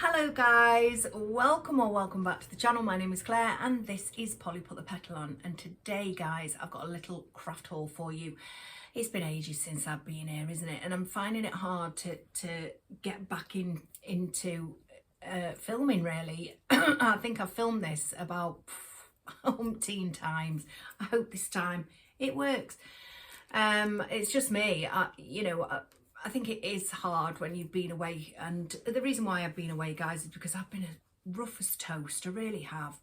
Hello guys, welcome back to the channel. My name is Claire and this is Polly Put the Petal On, and today guys I've got a little craft haul for you. It's been ages since I've been here, isn't it? And I'm finding it hard to get back into filming really. I think I've filmed this about umpteen times. I hope this time it works. It's just me, I think it is hard when you've been away, and the reason why I've been away guys is because I've been as rough as toast. I really have.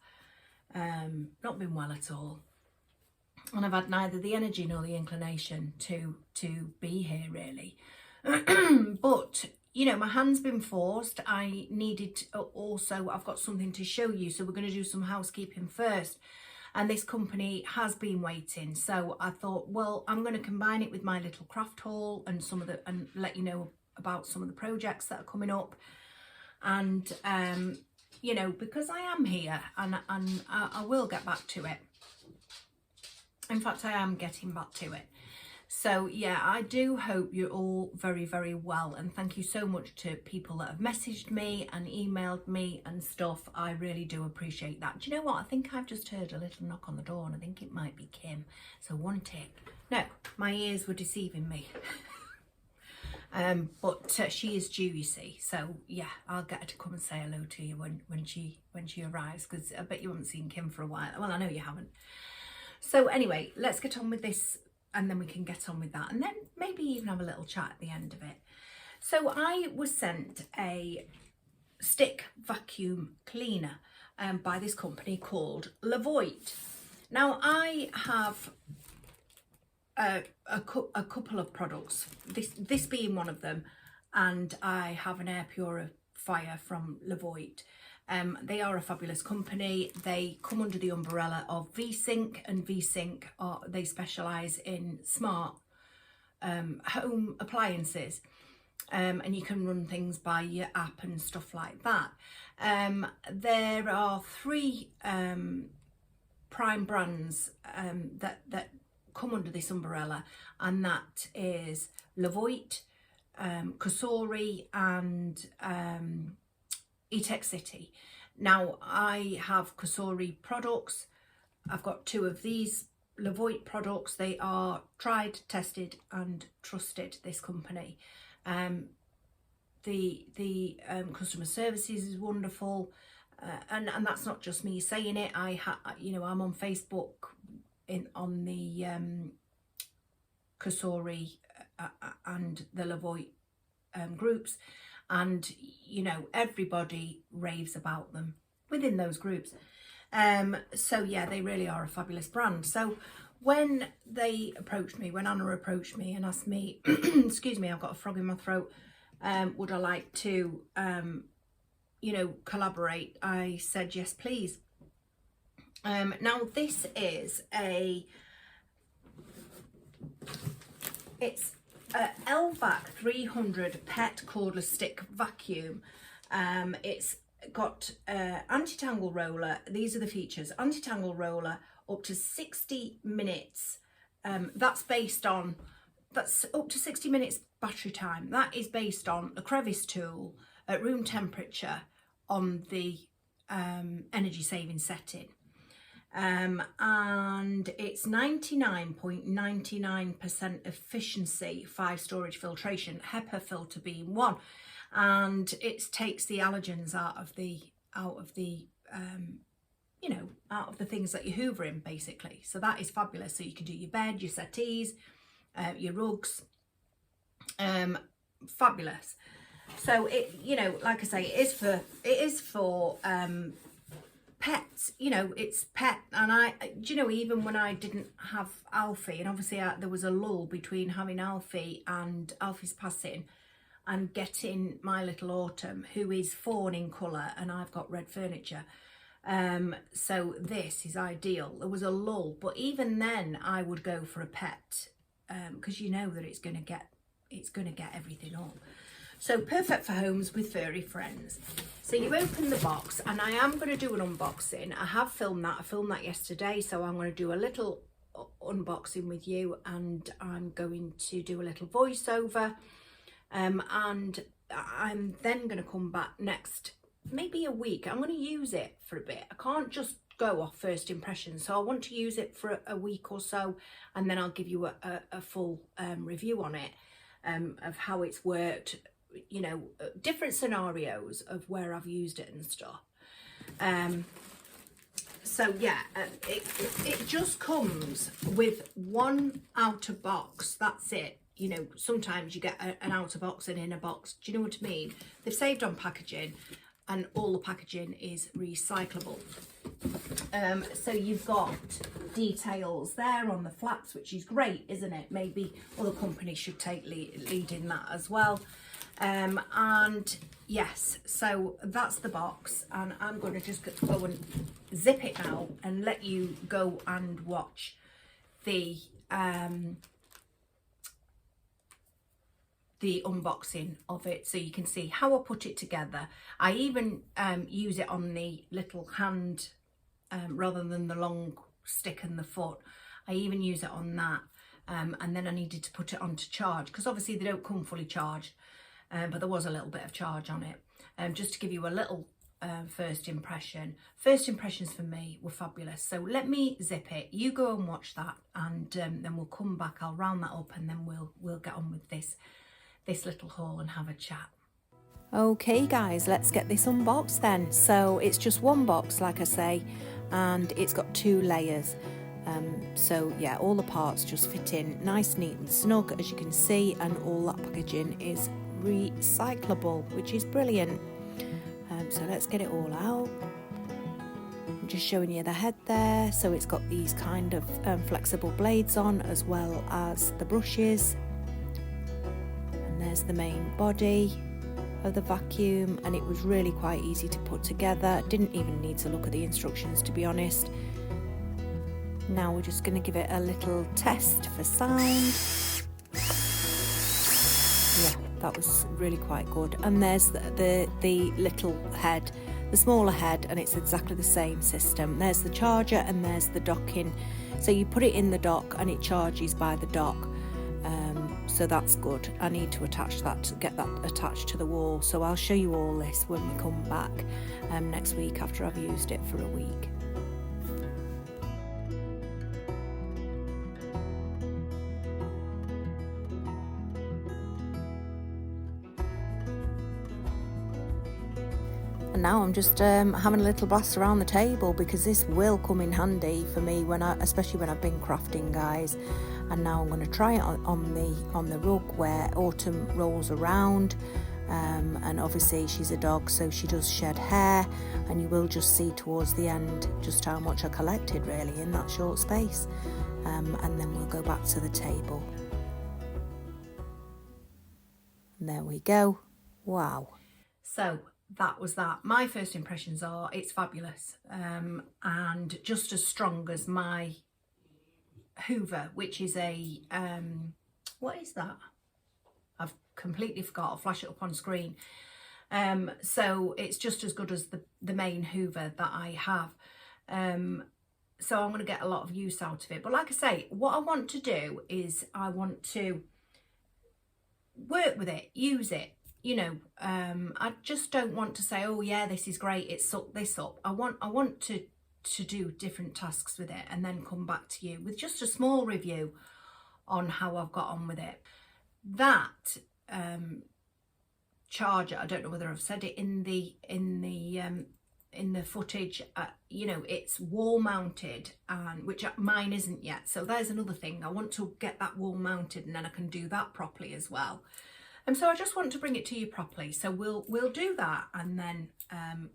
Not been well at all, and I've had neither the energy nor the inclination to be here really. But you know, my hand's been forced. I needed also, I've got something to show you, so we're going to do some housekeeping first. And this company has been waiting, so I thought, well, I'm going to combine it with my little craft haul and and let you know about some of the projects that are coming up. And you know, because I am here and I will get back to it. In fact, I am getting back to it. So yeah, I do hope you're all very, very well, and thank you so much to people that have messaged me and emailed me and stuff. I really do appreciate that. Do you know what? I think I've just heard a little knock on the door, and I think it might be Kim. So one tick. No, my ears were deceiving me. But she is due, you see. So yeah, I'll get her to come and say hello to you when she arrives, because I bet you haven't seen Kim for a while. Well, I know you haven't. So anyway, let's get on with this, and then we can get on with that, and then maybe even have a little chat at the end of it. So I was sent a stick vacuum cleaner by this company called Levoit. Now I have a couple of products, this being one of them, and I have an air purifier from Levoit. They are a fabulous company. They come under the umbrella of V-Sync, and V-Sync they specialise in smart home appliances, and you can run things by your app and stuff like that. There are three prime brands that come under this umbrella, and that is Levoit, Cosori and City. Now I have Cosori products. I've got two of these Levoit products. They are tried, tested and trusted, this company. The customer services is wonderful, and that's not just me saying it. I'm on Facebook on the Cosori and the Levoit groups, and you know, everybody raves about them within those groups. So yeah, they really are a fabulous brand. So when they approached me, when Anna approached me and asked me excuse me, I've got a frog in my throat, would I like to you know, collaborate, I said yes please. Now this is it's a Lvac300 pet cordless stick vacuum. It's got anti-tangle roller. These are the features: anti-tangle roller, up to 60 minutes. That's up to 60 minutes battery time. That is based on a crevice tool at room temperature on the energy saving setting. And it's 99.99% efficiency, 5 storage filtration, HEPA filter being one, and it takes the allergens out of the you know, out of the things that you're hoovering basically. So that is fabulous. So you can do your bed, your settees, your rugs, fabulous. So it, you know, like I say, it is for pets, you know, it's pet. And do you know, even when I didn't have Alfie, and obviously there was a lull between having Alfie and Alfie's passing and getting my little Autumn, who is fawn in colour, and I've got red furniture. So this is ideal. There was a lull, but even then I would go for a pet, because you know that it's going to get everything up. So perfect for homes with furry friends. So you open the box, and I am going to do an unboxing. I have filmed that. I filmed that yesterday, so I'm going to do a little unboxing with you, and I'm going to do a little voiceover, and I'm then going to come back next maybe a week. I'm going to use it for a bit. I can't just go off first impressions, so I want to use it for a week or so, and then I'll give you a full review on it, of how it's worked, you know, different scenarios of where I've used it and stuff. So yeah, it just comes with one outer box, that's it. You know, sometimes you get an outer box and inner box, do you know what I mean? They've saved on packaging, and all the packaging is recyclable. So you've got details there on the flaps, which is great, isn't it? Maybe other companies should take lead in that as well. And yes, so that's the box, and I'm going to just go and zip it now and let you go and watch the unboxing of it, so you can see how I put it together. I even use it on the little hand, rather than the long stick and the foot. I even use it on that, and then I needed to put it on to charge, because obviously they don't come fully charged, but there was a little bit of charge on it, just to give you a little first impression. First impressions for me were fabulous. So let me zip it, you go and watch that, and then we'll come back. I'll round that up, and then we'll get on with this little haul and have a chat. Okay guys, let's get this unboxed then. So it's just one box, like I say, and it's got 2 layers. So yeah, all the parts just fit in nice, neat and snug, as you can see, and all that packaging is recyclable, which is brilliant. So let's get it all out. I'm just showing you the head there. So it's got these kind of flexible blades on, as well as the brushes. And there's the main body of the vacuum, and it was really quite easy to put together. Didn't even need to look at the instructions, to be honest. Now we're just going to give it a little test for sound. Yeah, that was really quite good. And there's the little head, the smaller head, and it's exactly the same system. There's the charger and there's the docking. So you put it in the dock and it charges by the dock. So that's good. I need to attach that, get that attached to the wall. So I'll show you all this when we come back next week, after I've used it for a week. And now I'm just having a little blast around the table, because this will come in handy for me especially when I've been crafting, guys. And now I'm going to try it on the rug where Autumn rolls around, and obviously she's a dog, so she does shed hair, and you will just see towards the end just how much I collected really in that short space. And then we'll go back to the table. And there we go. Wow. So that was that. My first impressions are it's fabulous, and just as strong as my Hoover, which is a what is that? I've completely forgot. I'll flash it up on screen. So it's just as good as the main Hoover that I have. So I'm going to get a lot of use out of it. But like I say, what I want to do is I want to work with it, use it. You know, I just don't want to say, oh yeah, this is great, it's sucked this up. I want to do different tasks with it, and then come back to you with just a small review on how I've got on with it. That charger, I don't know whether I've said it in the footage, you know, it's wall mounted, and which mine isn't yet. So there's another thing. I want to get that wall mounted, and then I can do that properly as well. And so I just want to bring it to you properly. So we'll do that, and then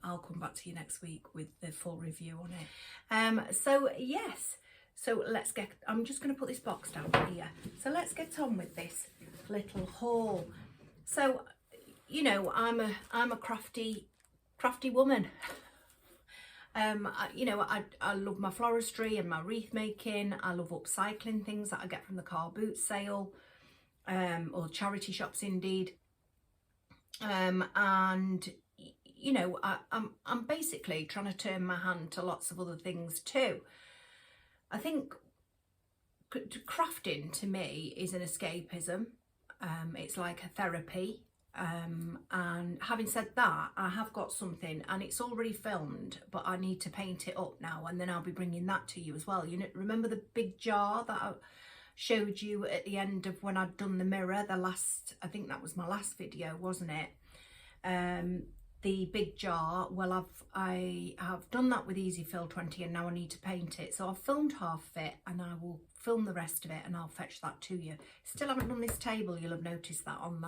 I'll come back to you next week with the full review on it. So yes, so let's get, I'm just going to put this box down here. So let's get on with this little haul. So, you know, I'm a crafty woman. You know, I love my floristry and my wreath making. I love upcycling things that I get from the car boot sale. Or charity shops indeed, and you know, I'm basically trying to turn my hand to lots of other things too. I think crafting to me is an escapism. It's like a therapy. And having said that, I have got something and it's already filmed, but I need to paint it up now, and then I'll be bringing that to you as well. You know, remember the big jar that I showed you at the end of when I'd done the mirror, I think that was my last video, wasn't it? The big jar, well, I have done that with Easy Fill 20, and now I need to paint it. So I've filmed half of it and I will film the rest of it and I'll fetch that to you. Still haven't done this table. You'll have noticed that on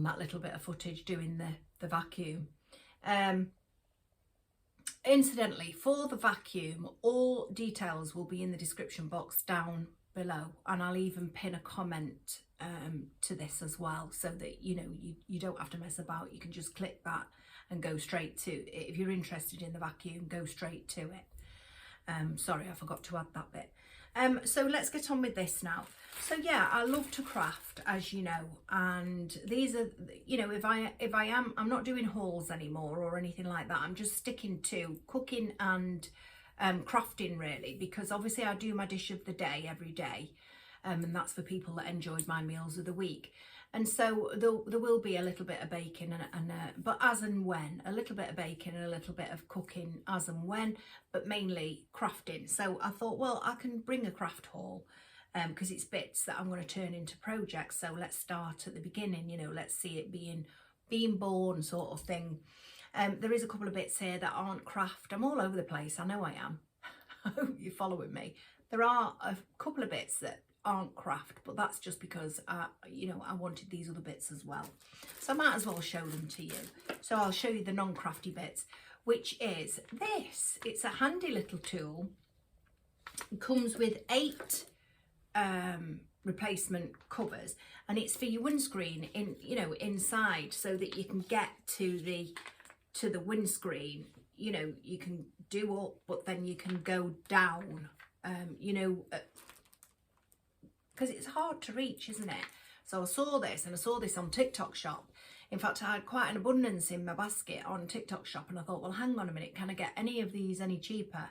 that little bit of footage doing the vacuum. Incidentally, for the vacuum, all details will be in the description box down below, and I'll even pin a comment to this as well, so that you know you don't have to mess about. You can just click that and go straight to it. If you're interested in the vacuum, go straight to it. Sorry, I forgot to add that bit. So let's get on with this now. So yeah, I love to craft, as you know, and these are, you know, I'm not doing hauls anymore or anything like that. I'm just sticking to cooking and crafting, really, because obviously I do my dish of the day every day, and that's for people that enjoyed my meals of the week. And so there will be a little bit of baking but as and when, a little bit of baking and a little bit of cooking as and when, but mainly crafting. So I thought, well, I can bring a craft haul because it's bits that I'm going to turn into projects. So let's start at the beginning, you know, let's see it being born, sort of thing. There is a couple of bits here that aren't craft. I'm all over the place. I know I am. I hope you're following me. There are a couple of bits that aren't craft, but that's just because you know, I wanted these other bits as well, so I might as well show them to you. So I'll show you the non-crafty bits, which is this. It's a handy little tool. It comes with 8 replacement covers, and it's for your windscreen inside, so that you can get to the windscreen. You know, you can do up, but then you can go down, you know, because it's hard to reach, isn't it? So I saw this, and I saw this on TikTok Shop. In fact, I had quite an abundance in my basket on TikTok Shop, and I thought, well, hang on a minute, can I get any of these any cheaper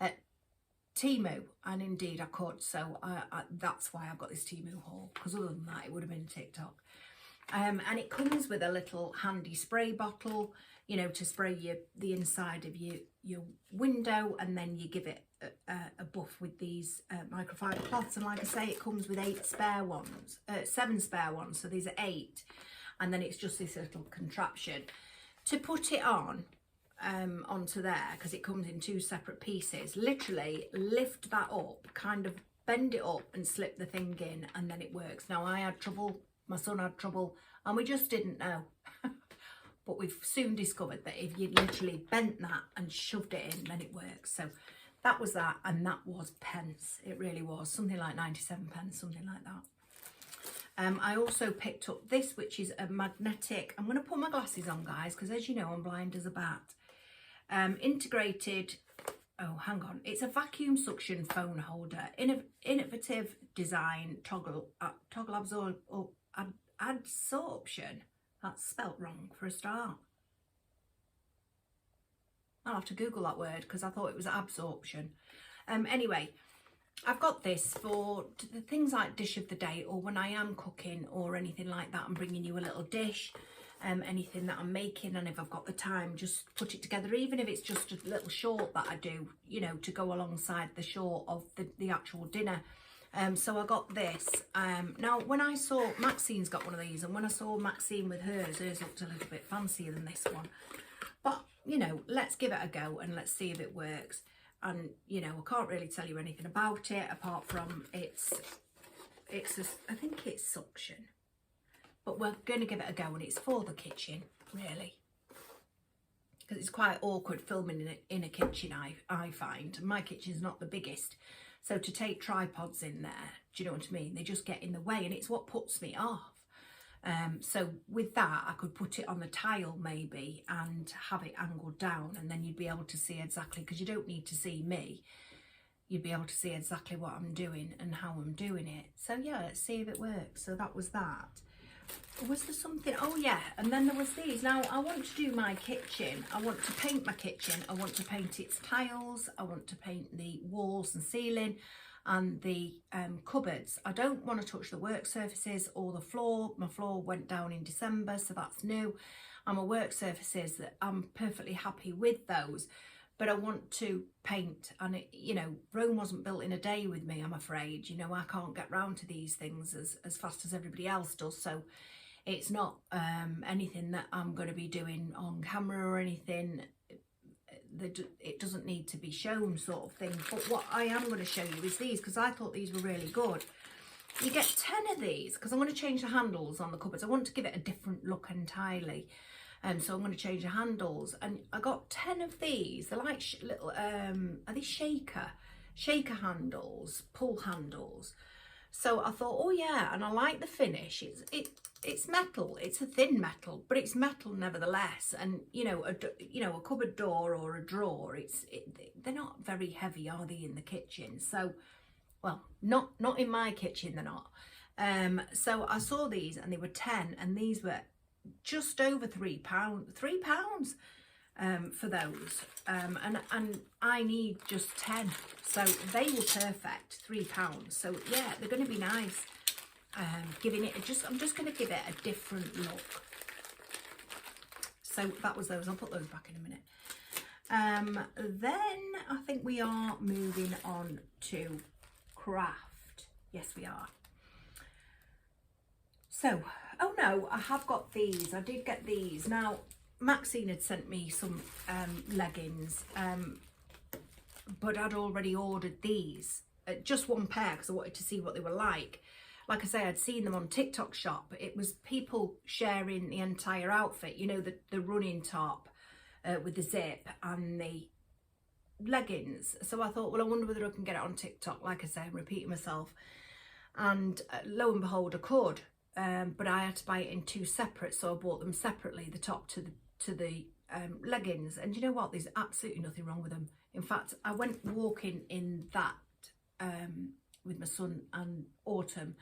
at Temu? And indeed I could. So that's why I've got this Temu haul, because other than that it would have been TikTok. And it comes with a little handy spray bottle, you know, to spray the inside of your window, and then you give it a buff with these microfiber cloths. And like I say, it comes with 7 spare ones, so these are 8, and then it's just this little contraption to put it on onto there, because it comes in 2 separate pieces. Literally lift that up, kind of bend it up and slip the thing in, and then it works. Now I had trouble, my son had trouble, and we just didn't know. But we've soon discovered that if you literally bent that and shoved it in, then it works. So that was that, and that was pence. It really was, something like 97 pence, something like that. I also picked up this, which is a magnetic, I'm going to put my glasses on, guys, because as you know, I'm blind as a bat. Integrated, oh, hang on, it's a vacuum suction phone holder, innovative design, toggle absorption. That's spelt wrong for a start. I'll have to Google that word, because I thought it was absorption. Anyway, I've got this for things like dish of the day, or when I am cooking or anything like that. I'm bringing you a little dish, anything that I'm making, and if I've got the time, just put it together, even if it's just a little short that I do, you know, to go alongside the short of the actual dinner. So I got this. Now when I saw Maxine's got one of these, and when I saw Maxine with hers looked a little bit fancier than this one. But you know, let's give it a go and let's see if it works. And you know, I can't really tell you anything about it apart from I think it's suction. But we're going to give it a go, and it's for the kitchen, really, because it's quite awkward filming in a kitchen, I find. My kitchen's not the biggest, so to take tripods in there, do you know what I mean? They just get in the way, and it's what puts me off. So with that, I could put it on the tile maybe and have it angled down, and then you'd be able to see exactly, because you don't need to see me, you'd be able to see exactly what I'm doing and how I'm doing it. So yeah, let's see if it works. So that was that. Was there something? Oh yeah, and then there was these. Now I want to do my kitchen. I want to paint my kitchen. I want to paint its tiles. I want to paint the walls and ceiling. and the cupboards. I don't want to touch the work surfaces or the floor. My floor went down in December, so that's new. And my work surfaces, that I'm perfectly happy with those, but I want to paint. And it, you know, Rome wasn't built in a day with me, I'm afraid. You know, I can't get round to these things as fast as everybody else does, so it's not anything that I'm going to be doing on camera or anything. It doesn't need to be shown, sort of thing. But what I am going to show you is these, because I thought these were really good. You get 10 of these, because I'm going to change the handles on the cupboards. I want to give it a different look entirely, and so I'm going to change the handles. And I got 10 of these. They're like little are these shaker handles, pull handles. So I thought, oh yeah, and I like the finish. It's metal. It's a thin metal, but it's metal nevertheless. And you know, a cupboard door or a drawer, they're not very heavy, are they, in the kitchen? So, well, not in my kitchen, they're not. So I saw these, and they were 10, and these were just over £3. £3 for those, and I need just 10, so they were perfect. £3. So yeah, they're going to be nice. Giving it I'm just going to give it a different look. So that was those. I'll put those back in a minute. Then I think we are moving on to craft. Yes, we are. So, oh no, I have got these. I did get these. Now, Maxine had sent me some leggings, but I'd already ordered these, just one pair, because I wanted to see what they were like. Like I say, I'd seen them on TikTok shop. It was people sharing the entire outfit, you know, the running top with the zip and the leggings. So I thought, well, I wonder whether I can get it on TikTok. Like I say, I'm repeating myself. And lo and behold, I could. But I had to buy it in two separate, so I bought them separately, the top to the leggings. And you know what? There's absolutely nothing wrong with them. In fact, I went walking in that with my son and Autumn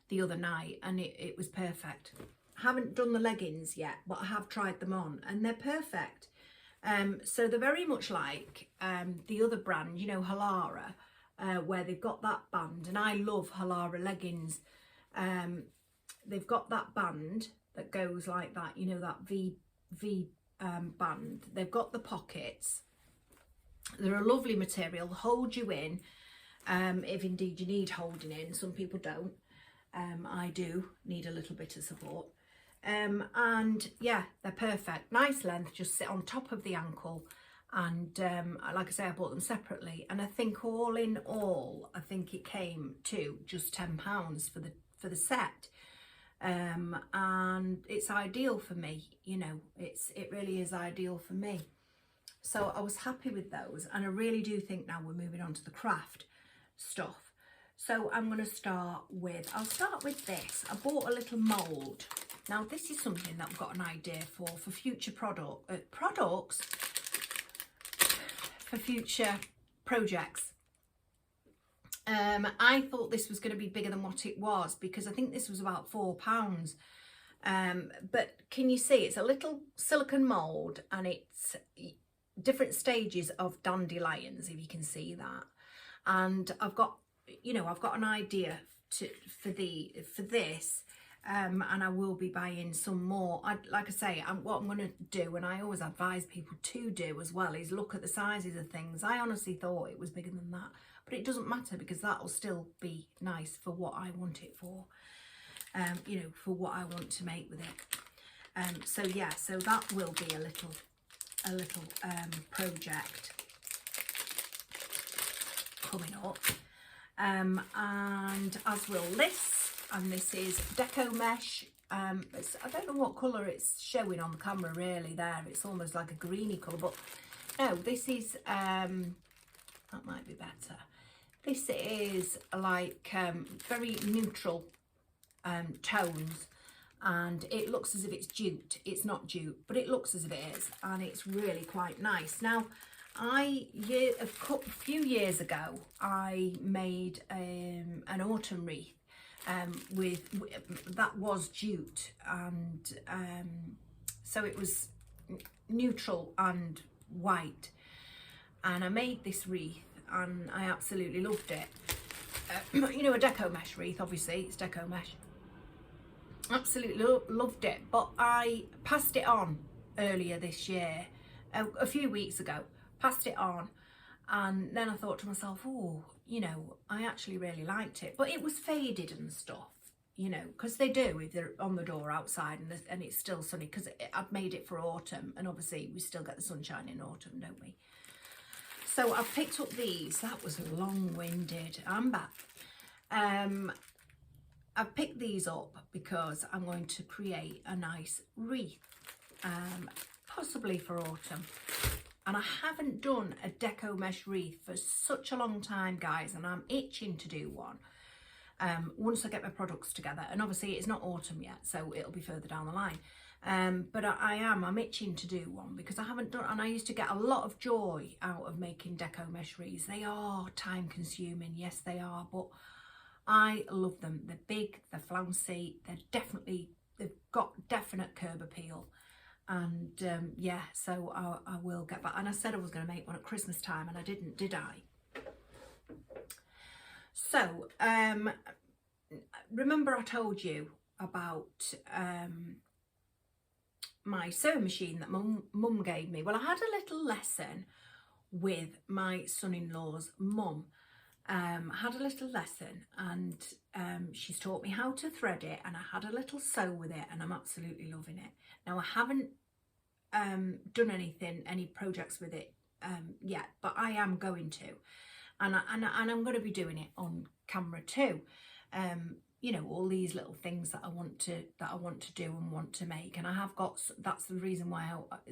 the other night, and it was perfect. I haven't done the leggings yet, but I have tried them on, and they're perfect. So they're very much like the other brand, you know, Halara, where they've got that band, and I love Halara leggings. They've got that band that goes like that, you know, that V band. They've got the pockets. They're a lovely material, hold you in, if indeed you need holding in. Some people don't. I do need a little bit of support. And yeah, they're perfect. Nice length, just sit on top of the ankle. And like I say, I bought them separately. And I think all in all, I think it came to just £10 for the set. And it's ideal for me, you know, it really is ideal for me. So I was happy with those, and I really do think now we're moving on to the craft stuff. So I'm going to I'll start with this. I bought a little mould. Now this is something that I've got an idea for future products, for future projects. I thought this was going to be bigger than what it was, because I think this was about £4. But can you see, it's a little silicone mould, and it's different stages of dandelions, if you can see that. And I've got an idea for this, and I will be buying some more. Like I say, what I'm going to do, and I always advise people to do as well, is look at the sizes of things. I honestly thought it was bigger than that, but it doesn't matter, because that will still be nice for what I want it for, you know, for what I want to make with it. So yeah, so that will be a little project coming up. And as will this, and this is Deco Mesh. I don't know what colour it's showing on the camera really there. It's almost like a greeny colour, but no, this is, that might be better. This is like very neutral tones, and it looks as if it's jute. It's not jute, but it looks as if it is, and it's really quite nice. Now, a few years ago, I made an autumn wreath that was jute, and so it was neutral and white, and I made this wreath and I absolutely loved it. you know, a deco mesh wreath. Obviously it's deco mesh. Absolutely loved it, but I passed it on earlier this year, a few weeks ago, passed it on, and then I thought to myself, oh, you know, I actually really liked it, but it was faded and stuff, you know, because they do if they're on the door outside and it's still sunny, because I've made it for autumn, and obviously we still get the sunshine in autumn, don't we? So I've picked up these. That was long-winded. I'm back. I've picked these up because I'm going to create a nice wreath, possibly for autumn. And I haven't done a deco mesh wreath for such a long time, guys, and I'm itching to do one once I get my products together. And obviously it's not autumn yet, so it'll be further down the line. But I'm itching to do one because I haven't done, and I used to get a lot of joy out of making deco mesh wreaths. They are time consuming, yes they are, but I love them. They're big, they're flouncy, they've got definite curb appeal. And yeah, so I will get back. And I said I was going to make one at Christmas time, and I didn't, did I? So, remember I told you about my sewing machine that mum gave me? Well, I had a little lesson with my son-in-law's mum. Had a little lesson, and she's taught me how to thread it, and I had a little sew with it, and I'm absolutely loving it. Now I haven't done any projects with it yet, but I am going to, and I'm going to be doing it on camera too. You know, all these little things that I want to do and want to make, and I have got. That's the reason why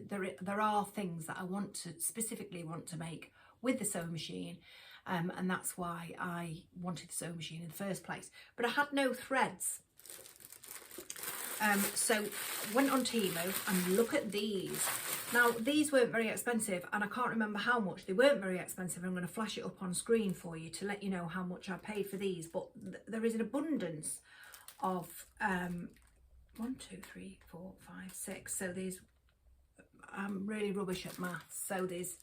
there are things that I specifically want to make with the sewing machine. And that's why I wanted the sewing machine in the first place. But I had no threads. So went on Temu and look at these. Now, these weren't very expensive, and I can't remember how much. They weren't very expensive. I'm going to flash it up on screen for you to let you know how much I paid for these. But there is an abundance of 1, 2, 3, 4, 5, 6. So there's, I'm really rubbish at maths. So there's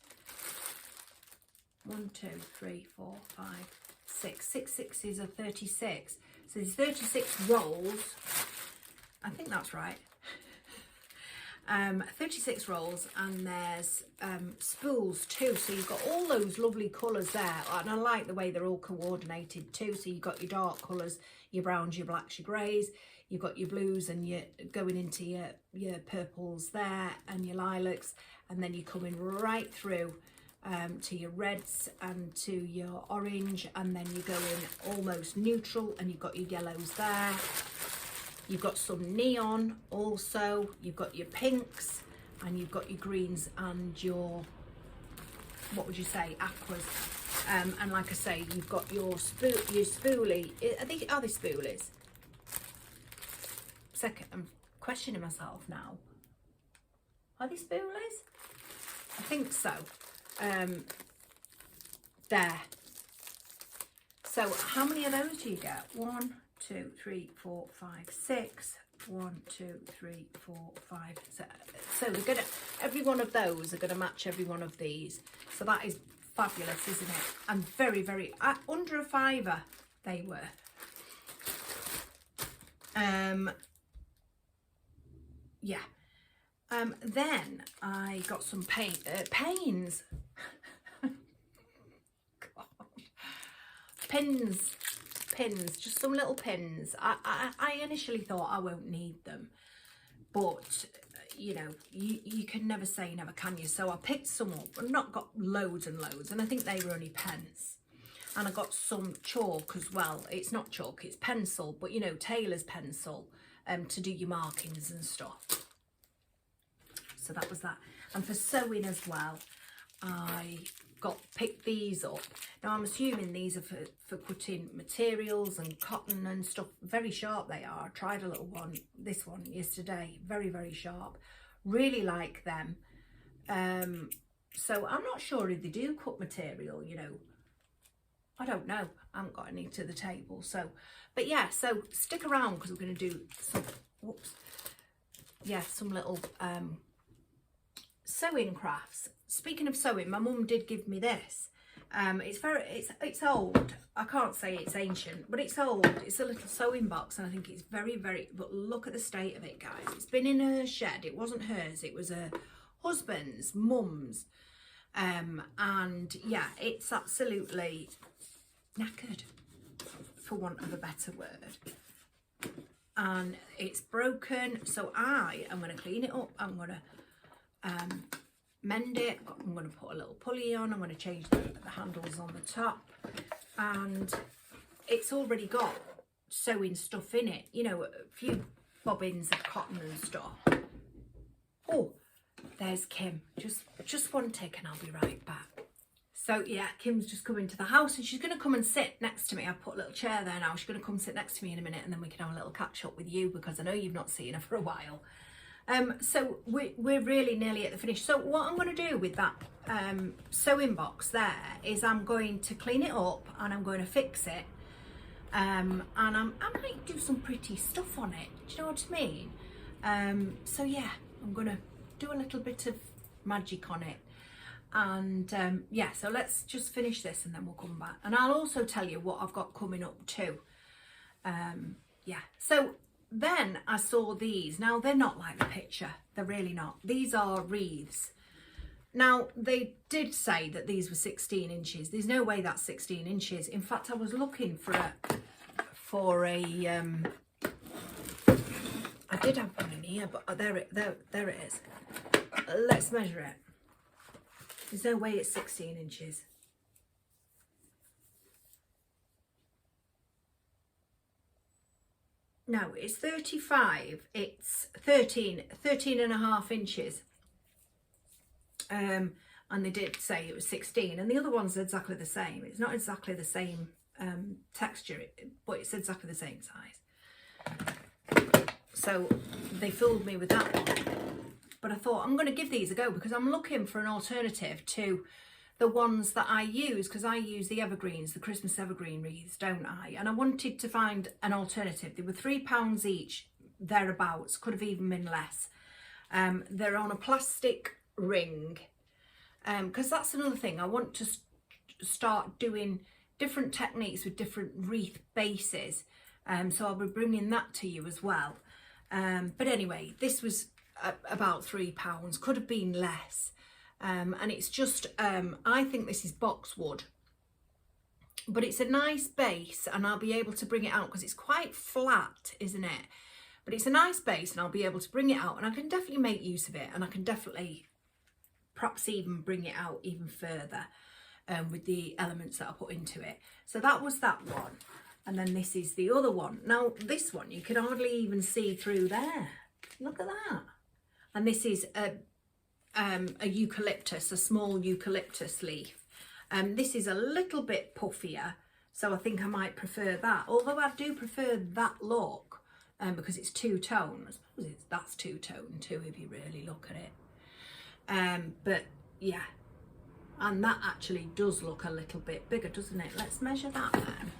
1, 2, 3, 4, 5, 6. 6 sixes are 36. So there's 36 rolls. I think that's right. 36 rolls, and there's spools too. So you've got all those lovely colours there, and I like the way they're all coordinated too. So you've got your dark colours, your browns, your blacks, your greys. You've got your blues, and you're going into your purples there, and your lilacs, and then you're coming right through to your reds and to your orange, and then you're going almost neutral, and you've got your yellows there. You've got some neon also, you've got your pinks, and you've got your greens and your, what would you say, aquas. And like I say, you've got your spoolie. Are they spoolies? Second, I'm questioning myself now. Are they spoolies? I think so. There. So how many of those do you get? 1, 2, 3, 4, 5, 6. 1, 2, 3, 4, 5. So they're gonna, every one of those are gonna match every one of these. So that is fabulous, isn't it? And very, very under a £5 they were. Yeah. Then I got some pains. Pins, just some little pins. I initially thought I won't need them, but you know, you can never say never, can you? So I picked some up. I've not got loads and loads, and I think they were only pence. And I got some chalk as well. It's not chalk, it's pencil, but you know, tailor's pencil to do your markings and stuff. So that was that. And for sewing as well, I picked these up. Now I'm assuming these are for cutting materials and cotton and stuff. Very sharp they are. I tried a little one, this one yesterday, very, very sharp. Really like them. So I'm not sure if they do cut material, you know. I don't know. I haven't got any to the table. So, but yeah, so stick around because we're going to do some, whoops. Yeah, some little sewing crafts. Speaking of sewing, my mum did give me this. It's old. I can't say it's ancient, but it's old. It's a little sewing box, and I think it's very, but look at the state of it, guys. It's been in her shed. It wasn't hers. It was her husband's, mum's. And yeah, it's absolutely knackered, for want of a better word. And it's broken, so I am going to clean it up. I'm going to mend it. I'm going to put a little pulley on. I'm going to change the handles on the top, and it's already got sewing stuff in it, you know, a few bobbins of cotton and stuff. Oh, there's Kim. Just one tick and I'll be right back. So yeah, Kim's just come into the house, and she's going to come and sit next to me. I've put a little chair there now. She's going to come sit next to me in a minute, and then we can have a little catch up with you, because I know you've not seen her for a while. So we're really nearly at the finish. So what I'm going to do with that sewing box there is I'm going to clean it up, and I'm going to fix it. And I might do some pretty stuff on it. Do you know what I mean? So yeah, I'm going to do a little bit of magic on it. And yeah, so let's just finish this and then we'll come back. And I'll also tell you what I've got coming up too. Yeah, so then I saw these. Now, they're not like the picture. They're really not. These are wreaths. Now, they did say that these were 16 inches. There's no way that's 16 inches. In fact, I was looking for a I did have one in here, but there it is. Let's measure it. There's no way it's 16 inches. No, it's 35. It's 13 and a half inches. And they did say it was 16. And the other one's exactly the same. It's not exactly the same texture, but it's exactly the same size. So they fooled me with that one. But I thought I'm going to give these a go, because I'm looking for an alternative to the ones that I use, because I use the evergreens, the Christmas evergreen wreaths, don't I? And I wanted to find an alternative. They were £3 each, thereabouts, could have even been less. They're on a plastic ring, because that's another thing. I want to start doing different techniques with different wreath bases. So I'll be bringing that to you as well. But anyway, this was about £3, could have been less. And it's just, I think this is boxwood, but it's a nice base, and I'll be able to bring it out because it's quite flat, isn't it? But it's a nice base, and I'll be able to bring it out, and I can definitely make use of it, and I can definitely perhaps even bring it out even further with the elements that I put into it. So that was that one. And then this is the other one. Now, this one, you can hardly even see through there. Look at that. And this is a eucalyptus, a small eucalyptus leaf. This is a little bit puffier, so I think I might prefer that. Although I do prefer that look, because it's two-tone. I suppose that's two-tone too, if you really look at it. But yeah, and that actually does look a little bit bigger, doesn't it? Let's measure that then.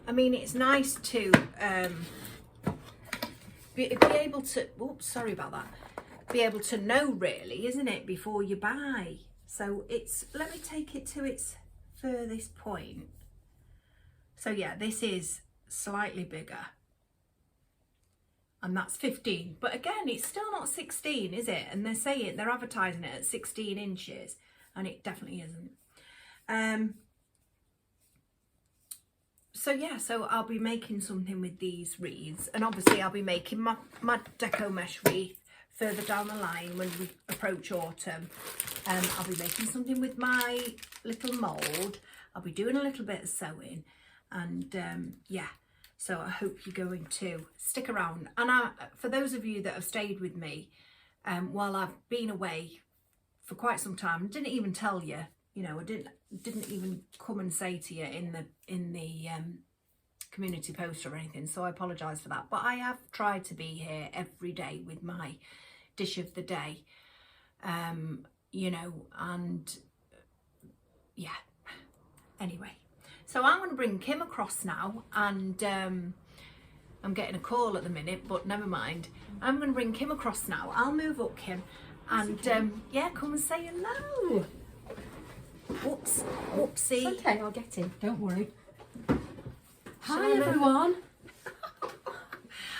I mean, it's nice to be able to, oops, sorry about that, be able to know really, isn't it, before you buy. So it's, let me take it to its furthest point. So yeah, this is slightly bigger, and that's 15, but again, it's still not 16, is it? And they're advertising it at 16 inches, and it definitely isn't. So yeah, so I'll be making something with these wreaths, and obviously I'll be making my deco mesh wreath further down the line when we approach autumn. I'll be making something with my little mould. I'll be doing a little bit of sewing, and yeah, so I hope you're going to stick around. And for those of you that have stayed with me while I've been away for quite some time, I didn't even tell you, you know, I didn't even come and say to you in the community post or anything, so I apologise for that. But I have tried to be here every day with my dish of the day, you know, and yeah, anyway. So I'm going to bring Kim across now, and I'm getting a call at the minute, but never mind. I'm going to bring Kim across now. I'll move up, Kim, and yeah, come and say hello. Whoops, whoopsie. It's okay, I'll get in. Don't worry. Shall Hi I everyone.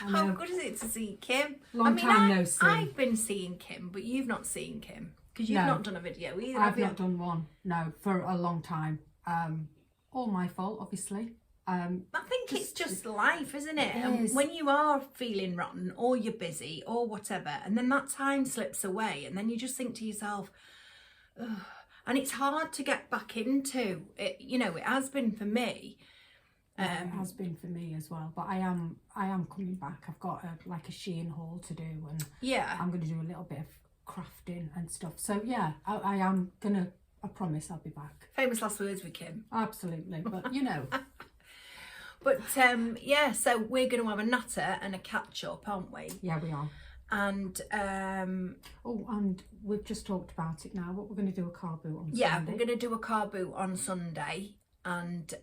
How good is it to see Kim? Long time no see. I've been seeing Kim, but you've not seen Kim because you've not done a video either. I've not done one. No, for a long time. All my fault, obviously. I think it's just life, isn't it? It is. When you are feeling rotten or you're busy or whatever, and then that time slips away, and then you just think to yourself, ugh. And it's hard to get back into it. You know, it has been for me. It has been for me as well, but I am coming back. I've got like a Shein haul to do, and I'm going to do a little bit of crafting and stuff. So yeah, I am gonna. I promise I'll be back. Famous last words with Kim. Absolutely, but you know. But yeah, so we're going to have a natter and a catch up, aren't we? Yeah, we are. And and we've just talked about it now. What we're going to do a car boot on Sunday. Yeah, we're going to do a car boot on Sunday and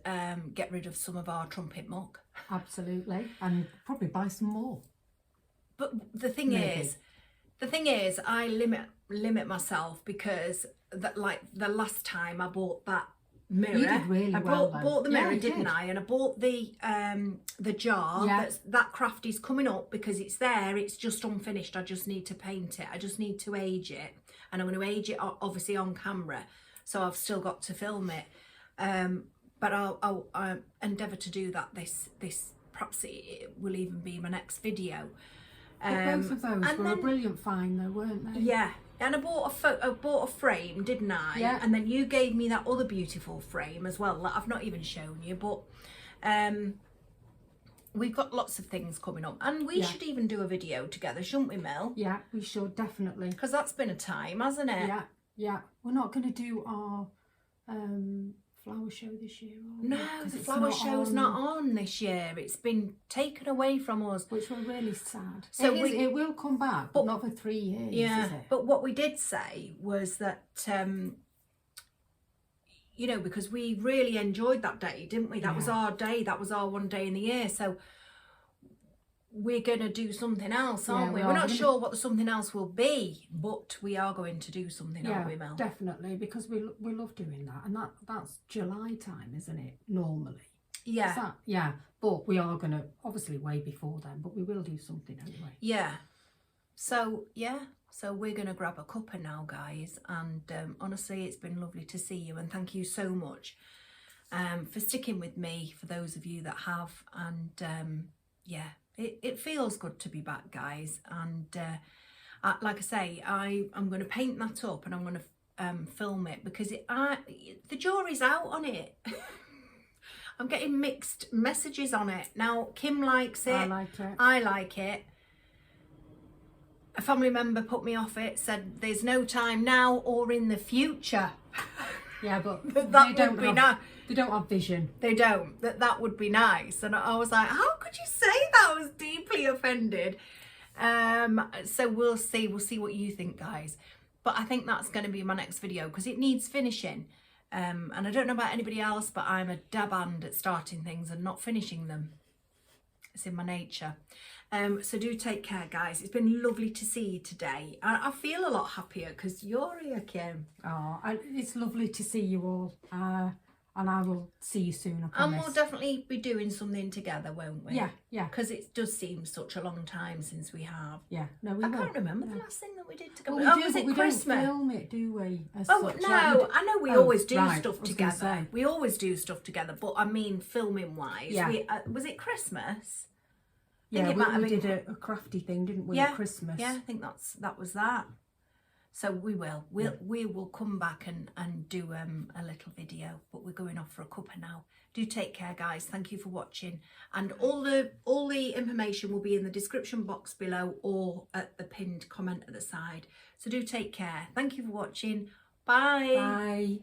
get rid of some of our trumpet muck. Absolutely, and probably buy some more. But the thing is, I limit myself because that, like the last time I bought that mirror, you did really bought the mirror, didn't I? And I bought the jar. Yeah. That craft is coming up because it's there. It's just unfinished. I just need to paint it. I just need to age it, and I'm going to age it obviously on camera. So I've still got to film it. But I'll endeavour to do that this perhaps it will even be my next video. Both of those were a brilliant find though, weren't they? Yeah, and I bought a frame, didn't I? Yeah. And then you gave me that other beautiful frame as well that I've not even shown you, but we've got lots of things coming up, and we should even do a video together, shouldn't we, Mel? Yeah, we should, definitely. Because that's been a time, hasn't it? Yeah, yeah. We're not going to do our flower show this year, are we? No, the flower show's not on this year. It's been taken away from us, which we're really sad. So it will come back, but not for 3 years. Yeah, is it? But what we did say was that you know, because we really enjoyed that day, didn't we? That was our day. That was our one day in the year. So we're going to do something else, aren't we? We're not sure what the something else will be, but we are going to do something, aren't we, Mel? Definitely, because we love doing that, and that's July time, isn't it? Normally, yeah, But we are going to obviously way before then, but we will do something anyway. Yeah. So so we're going to grab a cuppa now, guys, and honestly, it's been lovely to see you, and thank you so much for sticking with me. For those of you that have, and yeah. It feels good to be back, guys, and like I say, I'm going to paint that up and I'm going to film it because the jury's out on it. I'm getting mixed messages on it. Now, Kim likes it. I like it. I like it. A family member put me off it, said there's no time now or in the future. Yeah, but that would be nice. They don't have vision. They don't. That would be nice. And I was like, how could you say that? I was deeply offended. So we'll see what you think, guys. But I think that's going to be my next video because it needs finishing. And I don't know about anybody else, but I'm a dab hand at starting things and not finishing them. It's in my nature. So do take care, guys. It's been lovely to see you today. I feel a lot happier because you're here, Kim. Oh, it's lovely to see you all. And I will see you soon, I promise. And we'll definitely be doing something together, won't we? Yeah, yeah. Because it does seem such a long time since we have. Yeah, no, we will. I can't remember the last thing that we did together. Well, we do, was but it we Christmas? Don't film it, do we? No, Like I know we always do right, stuff together. We always do stuff together, but I mean filming-wise. Yeah. Was it Christmas? Yeah, we did a crafty thing, didn't we, at Christmas? Yeah, I think that was that. So we will come back and do a little video, but we're going off for a cuppa now. Do take care, guys. Thank you for watching, and all the information will be in the description box below or at the pinned comment at the side. So do take care. Thank you for watching. Bye. Bye.